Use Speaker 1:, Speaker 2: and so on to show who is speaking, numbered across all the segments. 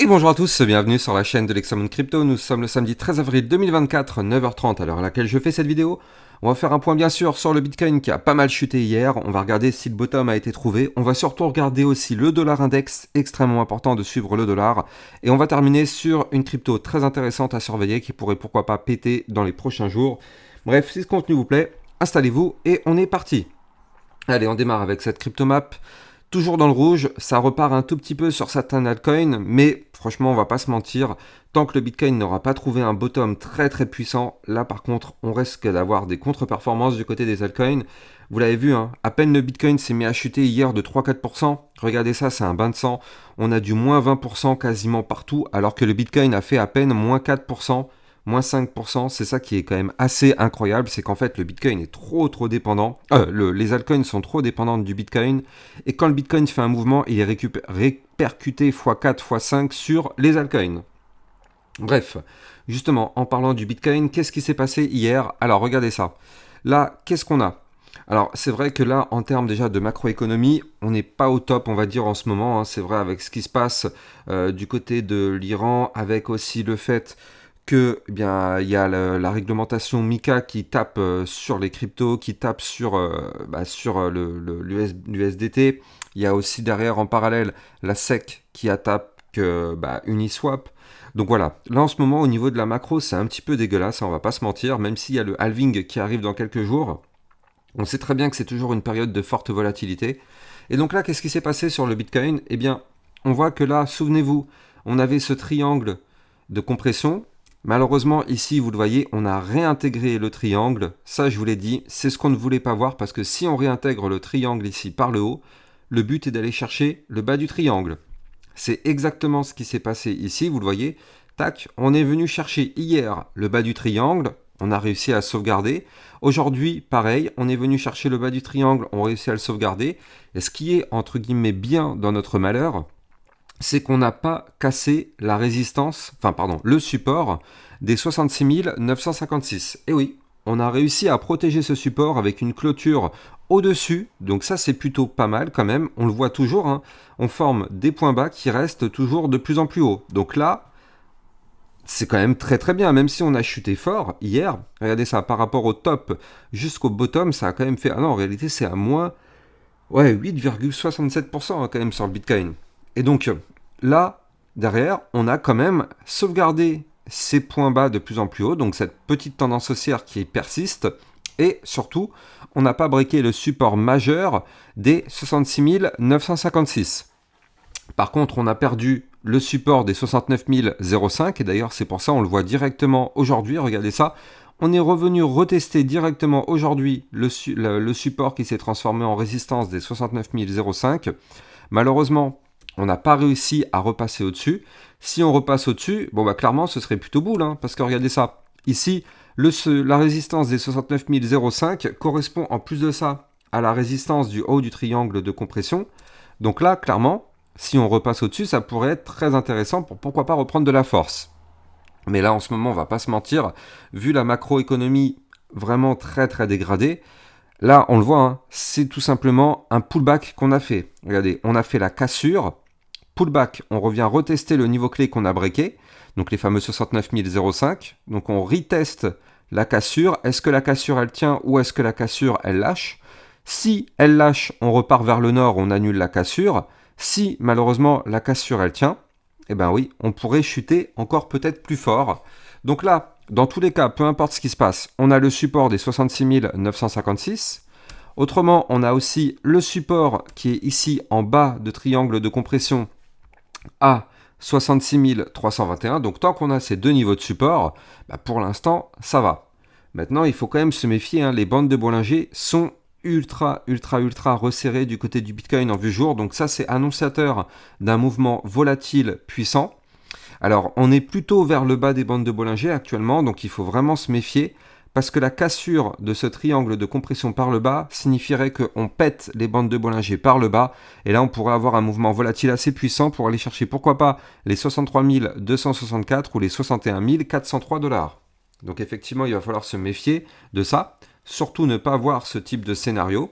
Speaker 1: Bonjour à tous, bienvenue sur la chaîne de l'Hexamone Crypto. Nous sommes le samedi 13 avril 2024, 9h30 à l'heure à laquelle je fais cette vidéo. On va faire un point bien sûr sur le Bitcoin qui a pas mal chuté hier. On va regarder si le bottom a été trouvé. On va surtout regarder aussi le dollar index, extrêmement important de suivre le dollar. Et on va terminer sur une crypto très intéressante à surveiller qui pourrait pourquoi pas péter dans les prochains jours. Bref, si ce contenu vous plaît, installez-vous et on est parti. Allez, on démarre avec cette crypto map. Toujours dans le rouge, ça repart un tout petit peu sur certains altcoins, mais franchement, on va pas se mentir, tant que le Bitcoin n'aura pas trouvé un bottom très très puissant, là par contre, on risque d'avoir des contre-performances du côté des altcoins. Vous l'avez vu, hein, à peine le Bitcoin s'est mis à chuter hier de 3-4%, regardez ça, c'est un bain de sang, on a du moins 20% quasiment partout, alors que le Bitcoin a fait à peine moins 4%. Moins 5%, c'est ça qui est quand même assez incroyable, c'est qu'en fait le Bitcoin est trop dépendant, les altcoins sont trop dépendantes du Bitcoin, et quand le Bitcoin fait un mouvement, il est répercuté x4, x5 sur les altcoins. Bref, justement, en parlant du Bitcoin, qu'est-ce qui s'est passé hier? Alors regardez ça, là, qu'est-ce qu'on a? Alors c'est vrai que là, en termes déjà de macroéconomie, on n'est pas au top, on va dire en ce moment, hein. C'est vrai avec ce qui se passe du côté de l'Iran, avec aussi le fait que il y a la réglementation MiCA qui tape sur les cryptos, qui tape sur, l'USDT. Il y a aussi derrière en parallèle la SEC qui attaque Uniswap. Donc voilà, là en ce moment au niveau de la macro c'est un petit peu dégueulasse, on va pas se mentir, même s'il y a le halving qui arrive dans quelques jours. On sait très bien que c'est toujours une période de forte volatilité. Et donc là, qu'est-ce qui s'est passé sur le Bitcoin? Eh bien, on voit que là, souvenez-vous, on avait ce triangle de compression. Malheureusement, ici, vous le voyez, on a réintégré le triangle. Ça, je vous l'ai dit, c'est ce qu'on ne voulait pas voir parce que si on réintègre le triangle ici par le haut, le but est d'aller chercher le bas du triangle. C'est exactement ce qui s'est passé ici, vous le voyez. Tac, on est venu chercher hier le bas du triangle, on a réussi à sauvegarder. Aujourd'hui, pareil, on est venu chercher le bas du triangle, on a réussi à le sauvegarder. Et ce qui est, entre guillemets, bien dans notre malheur, c'est qu'on n'a pas cassé la résistance, le support des 66 956. Et oui, on a réussi à protéger ce support avec une clôture au-dessus, donc ça c'est plutôt pas mal quand même, on le voit toujours, hein, on forme des points bas qui restent toujours de plus en plus haut. Donc là, c'est quand même très très bien, même si on a chuté fort hier, regardez ça, par rapport au top jusqu'au bottom, ça a quand même fait, ah non en réalité c'est à moins 8,67% hein, quand même sur le Bitcoin. Et donc là, derrière, on a quand même sauvegardé ces points bas de plus en plus haut, donc cette petite tendance haussière qui persiste, et surtout, on n'a pas breaké le support majeur des 66 956. Par contre, on a perdu le support des 69 005, et d'ailleurs c'est pour ça on le voit directement aujourd'hui, regardez ça, on est revenu retester directement aujourd'hui le support qui s'est transformé en résistance des 69 005. Malheureusement, on n'a pas réussi à repasser au-dessus. Si on repasse au-dessus, clairement, ce serait plutôt boule, hein, parce que regardez ça. Ici, la résistance des 69 005 correspond en plus de ça à la résistance du haut du triangle de compression. Donc là, clairement, si on repasse au-dessus, ça pourrait être très intéressant pour pourquoi pas reprendre de la force. Mais là, en ce moment, on va pas se mentir, vu la macroéconomie vraiment très très dégradée, là, on le voit, hein, c'est tout simplement un pullback qu'on a fait. Regardez, on a fait la cassure, pullback, on revient retester le niveau clé qu'on a breaké, donc les fameux 69 005. Donc on reteste la cassure. Est-ce que la cassure elle tient ou est-ce que la cassure elle lâche? Si elle lâche, on repart vers le nord, on annule la cassure. Si malheureusement la cassure elle tient, eh ben oui, on pourrait chuter encore peut-être plus fort. Donc là, dans tous les cas, peu importe ce qui se passe, on a le support des 66 956. Autrement, on a aussi le support qui est ici en bas de triangle de compression à 66 321. Donc tant qu'on a ces deux niveaux de support, pour l'instant, ça va. Maintenant, il faut quand même se méfier, hein, les bandes de Bollinger sont ultra resserrées du côté du Bitcoin en vue jour. Donc ça, c'est annonciateur d'un mouvement volatile puissant. Alors, on est plutôt vers le bas des bandes de Bollinger actuellement, donc il faut vraiment se méfier. Parce que la cassure de ce triangle de compression par le bas signifierait qu'on pète les bandes de Bollinger par le bas. Et là, on pourrait avoir un mouvement volatile assez puissant pour aller chercher, pourquoi pas, les 63 264 ou les 61 403 $. Donc effectivement, il va falloir se méfier de ça. Surtout ne pas voir ce type de scénario.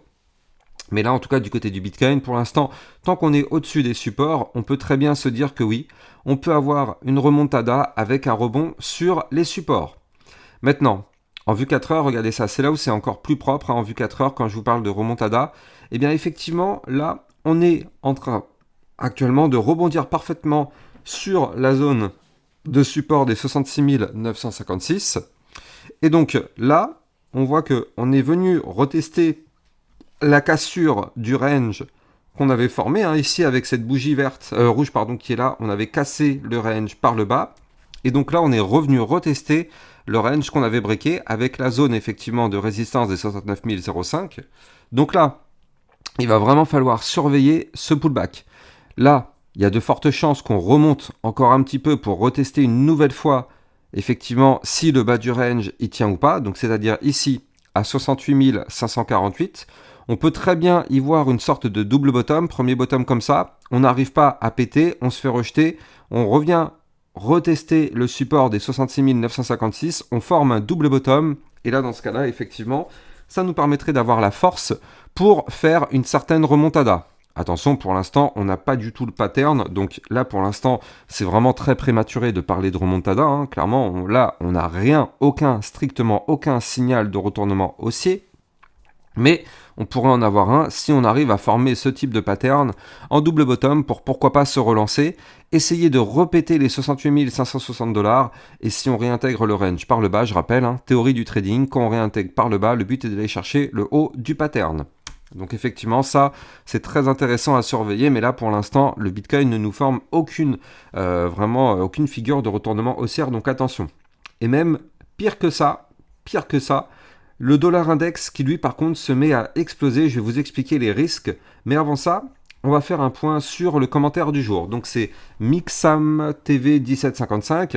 Speaker 1: Mais là, en tout cas, du côté du Bitcoin, pour l'instant, tant qu'on est au-dessus des supports, on peut très bien se dire que oui, on peut avoir une remontada avec un rebond sur les supports. Maintenant, en vue 4 heures, regardez ça, c'est là où c'est encore plus propre, hein, en vue 4 heures, quand je vous parle de remontada. Eh bien, effectivement, là, on est en train actuellement de rebondir parfaitement sur la zone de support des 66 956. Et donc là, on voit qu'on est venu retester la cassure du range qu'on avait formé, hein, ici avec cette bougie verte, rouge pardon, qui est là, on avait cassé le range par le bas, et donc là on est revenu retester le range qu'on avait breaké avec la zone effectivement de résistance des 69 005. Donc là, il va vraiment falloir surveiller ce pullback. Là, il y a de fortes chances qu'on remonte encore un petit peu pour retester une nouvelle fois effectivement si le bas du range y tient ou pas, donc c'est-à-dire ici à 68 548. On peut très bien y voir une sorte de double bottom, premier bottom comme ça, on n'arrive pas à péter, on se fait rejeter, on revient retester le support des 66 956, on forme un double bottom, et là dans ce cas-là, effectivement, ça nous permettrait d'avoir la force pour faire une certaine remontada. Attention, pour l'instant, on n'a pas du tout le pattern, donc là pour l'instant, c'est vraiment très prématuré de parler de remontada, hein. Clairement, là, on n'a rien, strictement aucun signal de retournement haussier. Mais on pourrait en avoir un si on arrive à former ce type de pattern en double bottom pour pourquoi pas se relancer, essayer de répéter les 68 560 $, et si on réintègre le range par le bas, je rappelle, hein, théorie du trading, quand on réintègre par le bas, le but est d'aller chercher le haut du pattern. Donc effectivement, ça, c'est très intéressant à surveiller, mais là, pour l'instant, le Bitcoin ne nous forme aucune figure de retournement haussière, donc attention. Et même, pire que ça, le dollar index qui lui par contre se met à exploser, je vais vous expliquer les risques, mais avant ça, on va faire un point sur le commentaire du jour. Donc c'est Mixam TV 1755.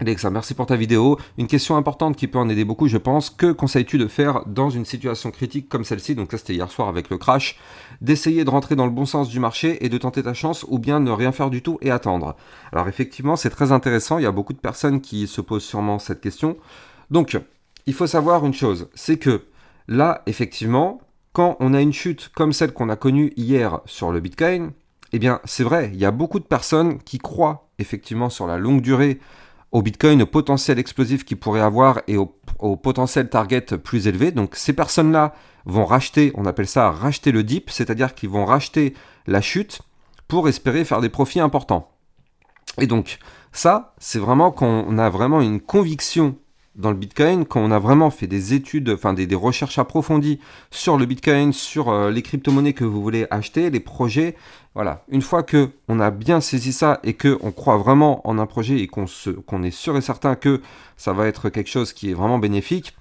Speaker 1: Alexa, merci pour ta vidéo. Une question importante qui peut en aider beaucoup, je pense. Que conseilles-tu de faire dans une situation critique comme celle-ci? Donc ça c'était hier soir avec le crash. D'essayer de rentrer dans le bon sens du marché et de tenter ta chance, ou bien ne rien faire du tout et attendre. Alors effectivement, c'est très intéressant. Il y a beaucoup de personnes qui se posent sûrement cette question. Donc, il faut savoir une chose, c'est que là, effectivement, quand on a une chute comme celle qu'on a connue hier sur le Bitcoin, eh bien, c'est vrai, il y a beaucoup de personnes qui croient effectivement sur la longue durée au Bitcoin, au potentiel explosif qu'il pourrait avoir et au potentiel target plus élevé. Donc, ces personnes-là vont racheter, on appelle ça racheter le dip, c'est-à-dire qu'ils vont racheter la chute pour espérer faire des profits importants. Et donc, ça, c'est vraiment quand on a vraiment une conviction dans le Bitcoin, quand on a vraiment fait des études, enfin des recherches approfondies sur le Bitcoin, sur les crypto-monnaies que vous voulez acheter, les projets, voilà. Une fois que on a bien saisi ça et que on croit vraiment en un projet et qu'on est sûr et certain que ça va être quelque chose qui est vraiment bénéfique,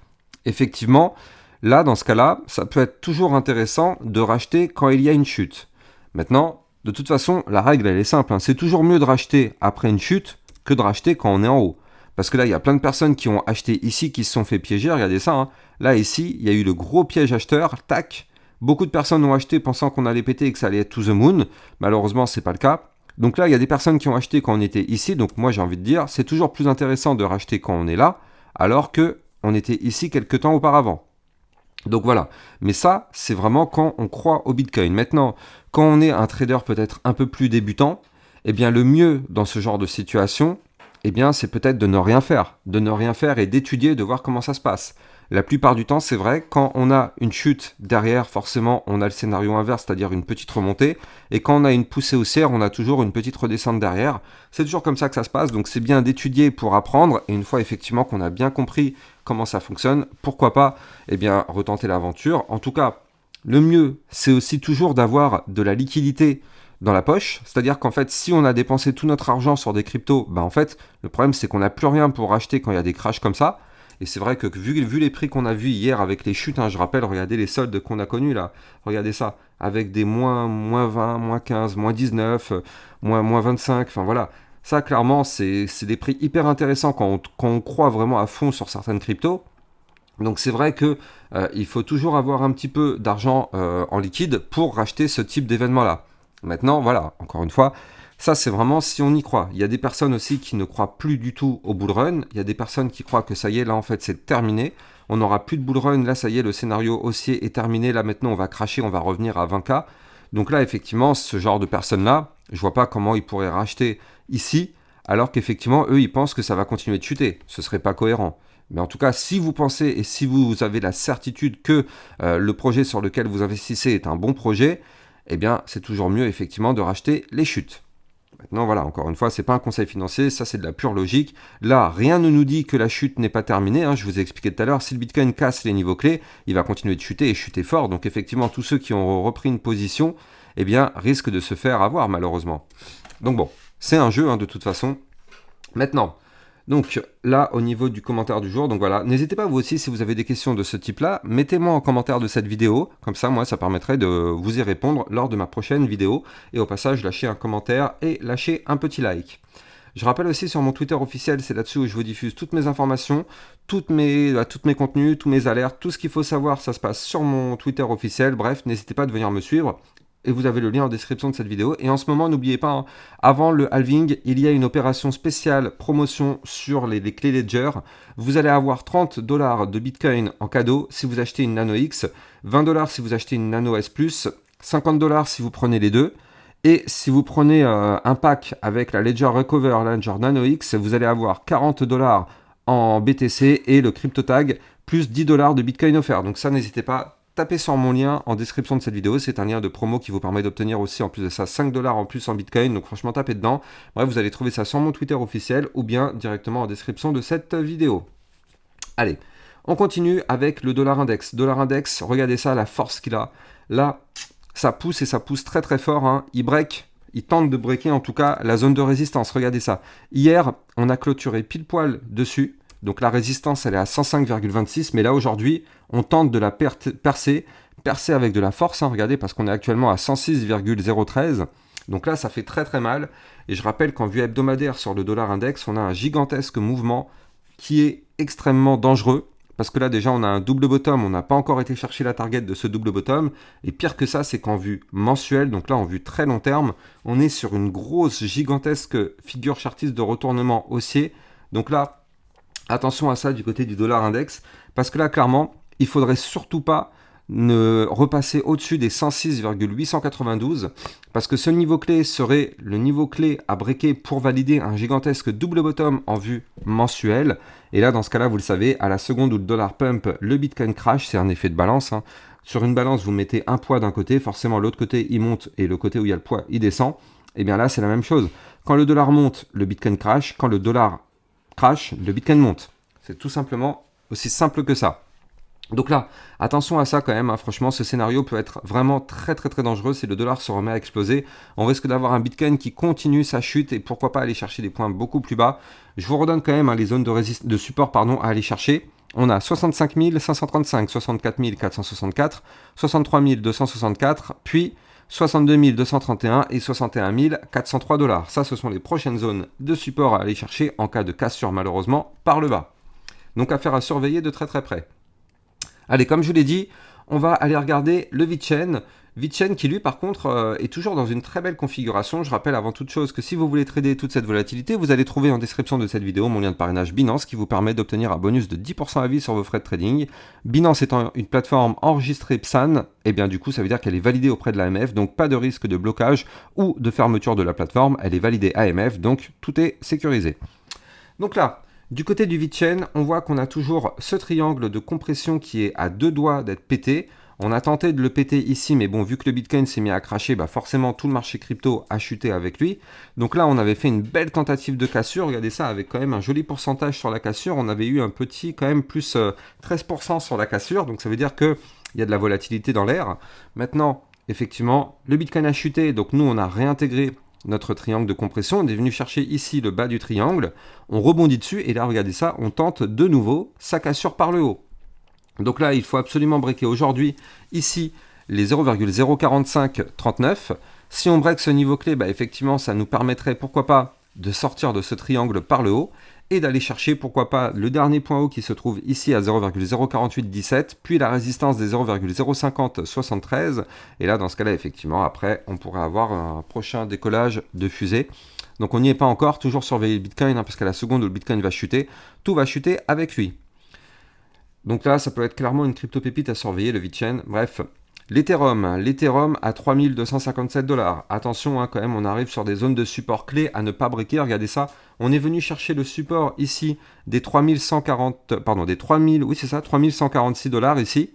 Speaker 1: effectivement, là, dans ce cas-là, ça peut être toujours intéressant de racheter quand il y a une chute. Maintenant, de toute façon, la règle, elle est simple, hein. C'est toujours mieux de racheter après une chute que de racheter quand on est en haut. Parce que là, il y a plein de personnes qui ont acheté ici, qui se sont fait piéger. Regardez ça, hein. Là, ici, il y a eu le gros piège acheteur. Tac. Beaucoup de personnes ont acheté pensant qu'on allait péter et que ça allait être to the moon. Malheureusement, c'est pas le cas. Donc là, il y a des personnes qui ont acheté quand on était ici. Donc moi, j'ai envie de dire, c'est toujours plus intéressant de racheter quand on est là, alors que on était ici quelques temps auparavant. Donc voilà. Mais ça, c'est vraiment quand on croit au Bitcoin. Maintenant, quand on est un trader peut-être un peu plus débutant, eh bien, le mieux dans ce genre de situation, eh bien, c'est peut-être de ne rien faire. De ne rien faire et d'étudier, de voir comment ça se passe. La plupart du temps, c'est vrai, quand on a une chute derrière, forcément, on a le scénario inverse, c'est-à-dire une petite remontée. Et quand on a une poussée haussière, on a toujours une petite redescente derrière. C'est toujours comme ça que ça se passe, donc c'est bien d'étudier pour apprendre. Et une fois effectivement qu'on a bien compris comment ça fonctionne, pourquoi pas, eh bien, retenter l'aventure. En tout cas, le mieux, c'est aussi toujours d'avoir de la liquidité dans la poche, c'est-à-dire qu'en fait, si on a dépensé tout notre argent sur des cryptos, en fait, le problème c'est qu'on n'a plus rien pour acheter quand il y a des crashs comme ça. Et c'est vrai que vu les prix qu'on a vus hier avec les chutes, hein, je rappelle, regardez les soldes qu'on a connus là, regardez ça, avec des moins 20, moins 15, moins 19, moins 25, enfin voilà. Ça, clairement, c'est des prix hyper intéressants quand on croit vraiment à fond sur certaines cryptos. Donc c'est vrai que il faut toujours avoir un petit peu d'argent en liquide pour racheter ce type d'événement-là. Maintenant, voilà, encore une fois, Ça, c'est vraiment si on y croit. Il y a des personnes aussi qui ne croient plus du tout au bull run. Il y a des personnes qui croient que ça y est, là, en fait, c'est terminé. On n'aura plus de bull run. Là, ça y est, le scénario haussier est terminé. Là, maintenant, on va cracher, on va revenir à 20K. Donc là, effectivement, ce genre de personnes-là, je vois pas comment ils pourraient racheter ici, alors qu'effectivement, eux, ils pensent que ça va continuer de chuter. Ce serait pas cohérent. Mais en tout cas, si vous pensez et si vous avez la certitude que le projet sur lequel vous investissez est un bon projet, eh bien, c'est toujours mieux, effectivement, de racheter les chutes. Maintenant, voilà, encore une fois, c'est pas un conseil financier, ça c'est de la pure logique. Là, rien ne nous dit que la chute n'est pas terminée. Je vous ai expliqué tout à l'heure, si le Bitcoin casse les niveaux clés, il va continuer de chuter et chuter fort. Donc effectivement, tous ceux qui ont repris une position, eh bien, risquent de se faire avoir, malheureusement. Donc bon, c'est un jeu, de toute façon. Maintenant, donc là, au niveau du commentaire du jour, donc voilà, n'hésitez pas vous aussi si vous avez des questions de ce type-là, mettez-moi en commentaire de cette vidéo, comme ça moi ça permettrait de vous y répondre lors de ma prochaine vidéo, et au passage lâchez un commentaire et lâchez un petit like. Je rappelle aussi sur mon Twitter officiel, c'est là-dessus où je vous diffuse toutes mes informations, toutes mes contenus, tous mes alertes, tout ce qu'il faut savoir, ça se passe sur mon Twitter officiel, bref, n'hésitez pas à venir me suivre. Et vous avez le lien en description de cette vidéo. Et en ce moment, n'oubliez pas, avant le halving, il y a une opération spéciale promotion sur les clés Ledger. Vous allez avoir 30 $ de Bitcoin en cadeau si vous achetez une Nano X, 20 $ si vous achetez une Nano S+, 50 $ si vous prenez les deux. Et si vous prenez un pack avec la Ledger Recover, la Ledger Nano X, vous allez avoir 40 $ en BTC et le CryptoTag, plus 10 $ de Bitcoin offert. Donc ça, n'hésitez pas. Tapez sur mon lien en description de cette vidéo, c'est un lien de promo qui vous permet d'obtenir aussi en plus de ça 5 $ en plus en Bitcoin, donc franchement tapez dedans. Bref, vous allez trouver ça sur mon Twitter officiel ou bien directement en description de cette vidéo. Allez, on continue avec le dollar index. Dollar index, regardez ça, la force qu'il a. Là, ça pousse et ça pousse très très fort, il break. Il tente de breaker en tout cas la zone de résistance, regardez ça. Hier, on a clôturé pile poil dessus. Donc la résistance, elle est à 105,26, mais là aujourd'hui, on tente de la percer avec de la force, regardez, parce qu'on est actuellement à 106,013. Donc là, ça fait très très mal. Et je rappelle qu'en vue hebdomadaire sur le dollar index, on a un gigantesque mouvement qui est extrêmement dangereux. Parce que là, déjà, on a un double bottom. On n'a pas encore été chercher la target de ce double bottom. Et pire que ça, c'est qu'en vue mensuelle, donc là, en vue très long terme, on est sur une grosse, gigantesque figure chartiste de retournement haussier. Donc là, attention à ça du côté du dollar index, parce que là, clairement, il faudrait surtout pas ne repasser au-dessus des 106,892, parce que ce niveau clé serait le niveau clé à breaker pour valider un gigantesque double bottom en vue mensuelle. Et là, dans ce cas-là, vous le savez, à la seconde où le dollar pump, le Bitcoin crash, c'est un effet de balance. Sur une balance, vous mettez un poids d'un côté, forcément l'autre côté, il monte, et le côté où il y a le poids, il descend. Et bien là, c'est la même chose. Quand le dollar monte, le Bitcoin crash. Quand le dollar crash, le Bitcoin monte. C'est tout simplement aussi simple que ça. Donc là, attention à ça quand même, franchement, ce scénario peut être vraiment très très très dangereux si le dollar se remet à exploser. On risque d'avoir un Bitcoin qui continue sa chute et pourquoi pas aller chercher des points beaucoup plus bas. Je vous redonne quand même les zones de support à aller chercher. On a 65 535, 64 464, 63 264, puis 62 231 et 61 403 $. Ça, ce sont les prochaines zones de support à aller chercher en cas de cassure malheureusement par le bas. Donc affaire à surveiller de très très près. Allez, comme je vous l'ai dit, on va aller regarder le VeChain. VeChain qui lui par contre est toujours dans une très belle configuration. Je rappelle avant toute chose que si vous voulez trader toute cette volatilité, vous allez trouver en description de cette vidéo mon lien de parrainage Binance qui vous permet d'obtenir un bonus de 10% à vie sur vos frais de trading. Binance étant une plateforme enregistrée PSAN, et bien du coup ça veut dire qu'elle est validée auprès de l'AMF, donc pas de risque de blocage ou de fermeture de la plateforme. Elle est validée AMF, donc tout est sécurisé. Donc là, du côté du VeChain, on voit qu'on a toujours ce triangle de compression qui est à deux doigts d'être pété. On a tenté de le péter ici, mais bon, vu que le Bitcoin s'est mis à cracher, forcément tout le marché crypto a chuté avec lui. Donc là, on avait fait une belle tentative de cassure. Regardez ça, avec quand même un joli pourcentage sur la cassure. On avait eu un petit, quand même, plus 13% sur la cassure. Donc ça veut dire qu'il y a de la volatilité dans l'air. Maintenant, effectivement, le Bitcoin a chuté. Donc nous, on a réintégré notre triangle de compression. On est venu chercher ici le bas du triangle. On rebondit dessus. Et là, regardez ça, on tente de nouveau sa cassure par le haut. Donc là, il faut absolument breaker aujourd'hui, ici, les 0,04539. Si on break ce niveau clé, effectivement, ça nous permettrait, pourquoi pas, de sortir de ce triangle par le haut. et d'aller chercher, pourquoi pas, le dernier point haut qui se trouve ici à 0,04817, puis la résistance des 0,05073, et là, dans ce cas-là, effectivement, après, on pourrait avoir un prochain décollage de fusée. Donc on n'y est pas encore, toujours surveiller le Bitcoin, hein, parce qu'à la seconde où le Bitcoin va chuter, tout va chuter avec lui. Donc là, ça peut être clairement une crypto-pépite à surveiller, le VeChain. Bref, l'Ethereum à 3257 $. Attention, hein, quand même, on arrive sur des zones de support clés à ne pas breaker. Regardez ça, on est venu chercher le support ici des 3140, pardon, des 3000, oui c'est ça, 3146 $ ici.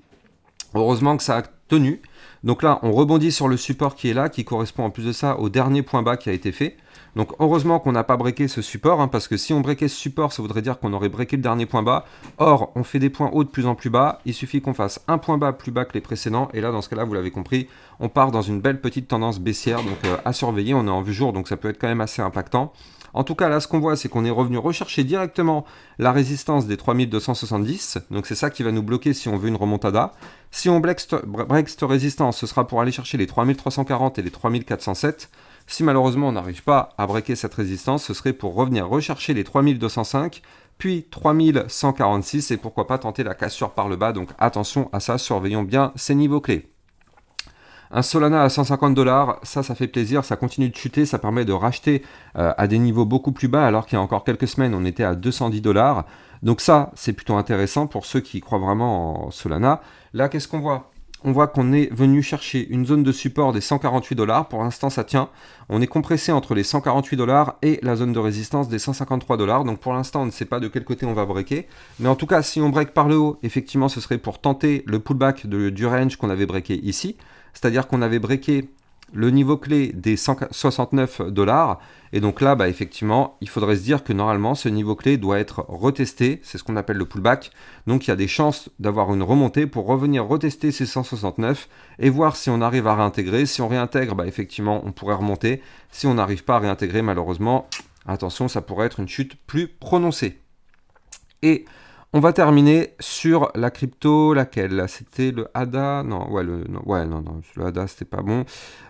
Speaker 1: Heureusement que ça a tenu. Donc là, on rebondit sur le support qui est là, qui correspond en plus de ça au dernier point bas qui a été fait. Donc heureusement qu'on n'a pas breaké ce support, hein, parce que si on breakait ce support, ça voudrait dire qu'on aurait breaké le dernier point bas. Or, on fait des points hauts de plus en plus bas, il suffit qu'on fasse un point bas plus bas que les précédents, et là, dans ce cas-là, vous l'avez compris, on part dans une belle petite tendance baissière, donc à surveiller, on est en vue jour, donc ça peut être quand même assez impactant. En tout cas, là, ce qu'on voit, c'est qu'on est revenu rechercher directement la résistance des 3270. Donc, c'est ça qui va nous bloquer si on veut une remontada. Si on break cette résistance, ce sera pour aller chercher les 3340 et les 3407. Si malheureusement, on n'arrive pas à breaker cette résistance, ce serait pour revenir rechercher les 3205, puis 3146, et pourquoi pas tenter la cassure par le bas. Donc, attention à ça, surveillons bien ces niveaux clés. Un Solana à 150 $, ça fait plaisir, ça continue de chuter, ça permet de racheter à des niveaux beaucoup plus bas, alors qu'il y a encore quelques semaines, on était à 210 $. Donc ça, c'est plutôt intéressant pour ceux qui croient vraiment en Solana. Là, qu'est-ce qu'on voit ? On voit qu'on est venu chercher une zone de support des 148 $. Pour l'instant, ça tient. On est compressé entre les 148 $ et la zone de résistance des 153 $. Donc pour l'instant, on ne sait pas de quel côté on va breaker. Mais en tout cas, si on break par le haut, effectivement, ce serait pour tenter le pullback du range qu'on avait breaké ici. C'est-à-dire qu'on avait breaké le niveau clé des 169 $. Et donc là, bah, effectivement, il faudrait se dire que normalement, ce niveau clé doit être retesté. C'est ce qu'on appelle le pullback. Donc il y a des chances d'avoir une remontée pour revenir retester ces 169 et voir si on arrive à réintégrer. Si on réintègre, bah, effectivement, on pourrait remonter. Si on n'arrive pas à réintégrer, malheureusement, attention, ça pourrait être une chute plus prononcée. Et on va terminer sur la crypto, laquelle? C'était le ADA? Non, ouais, le ADA, c'était pas bon.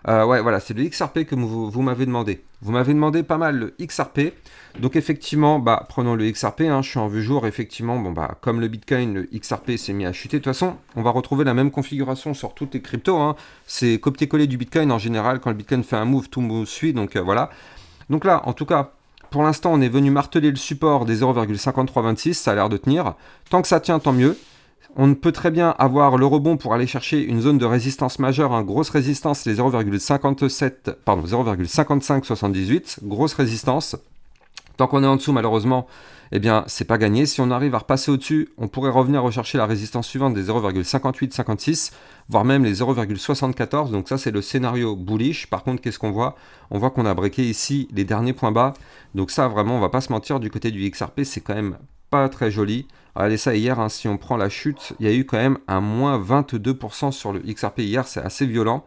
Speaker 1: Ouais, voilà, c'est le XRP que vous m'avez demandé. Vous m'avez demandé pas mal le XRP. Donc effectivement, bah, prenons le XRP, hein, je suis en vue jour, effectivement, bon, bah, comme le Bitcoin, le XRP s'est mis à chuter. De toute façon, on va retrouver la même configuration sur toutes les cryptos, hein. C'est copier-coller du Bitcoin en général. Quand le Bitcoin fait un move, tout move suit, donc voilà. Donc là, en tout cas, pour l'instant, on est venu marteler le support des 0,5326, ça a l'air de tenir. Tant que ça tient, tant mieux. On peut très bien avoir le rebond pour aller chercher une zone de résistance majeure, hein, grosse résistance, les 0,5578, grosse résistance. Tant qu'on est en dessous, malheureusement, eh bien, c'est pas gagné. Si on arrive à repasser au-dessus, on pourrait revenir rechercher la résistance suivante des 0,5856, voire même les 0,74. Donc ça, c'est le scénario bullish. Par contre, qu'est-ce qu'on voit? On voit qu'on a breaké ici les derniers points bas. Donc ça, vraiment, on va pas se mentir, du côté du XRP, c'est quand même pas très joli. Regardez ça hier, hein, si on prend la chute, il y a eu quand même un moins 22% sur le XRP hier, c'est assez violent.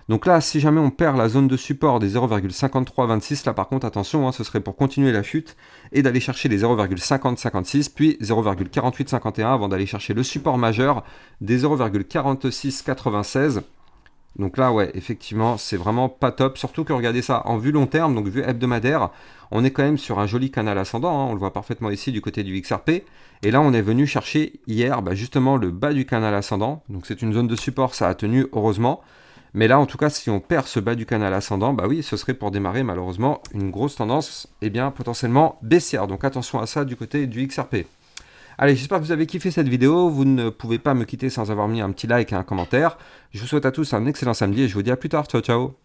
Speaker 1: Donc là, si jamais on perd la zone de support des 0,5326, là par contre, attention, hein, ce serait pour continuer la chute et d'aller chercher les 0,5056, puis 0,4851 avant d'aller chercher le support majeur des 0,4696. Donc là, ouais, effectivement, c'est vraiment pas top. Surtout que regardez ça, en vue long terme, donc vue hebdomadaire, on est quand même sur un joli canal ascendant, hein, on le voit parfaitement ici du côté du XRP. Et là, on est venu chercher hier justement le bas du canal ascendant. Donc c'est une zone de support, ça a tenu, heureusement. Mais là, en tout cas, si on perd ce bas du canal ascendant, bah oui, ce serait pour démarrer malheureusement une grosse tendance, et bien potentiellement baissière. Donc attention à ça du côté du XRP. Allez, j'espère que vous avez kiffé cette vidéo. Vous ne pouvez pas me quitter sans avoir mis un petit like et un commentaire. Je vous souhaite à tous un excellent samedi et je vous dis à plus tard. Ciao, ciao.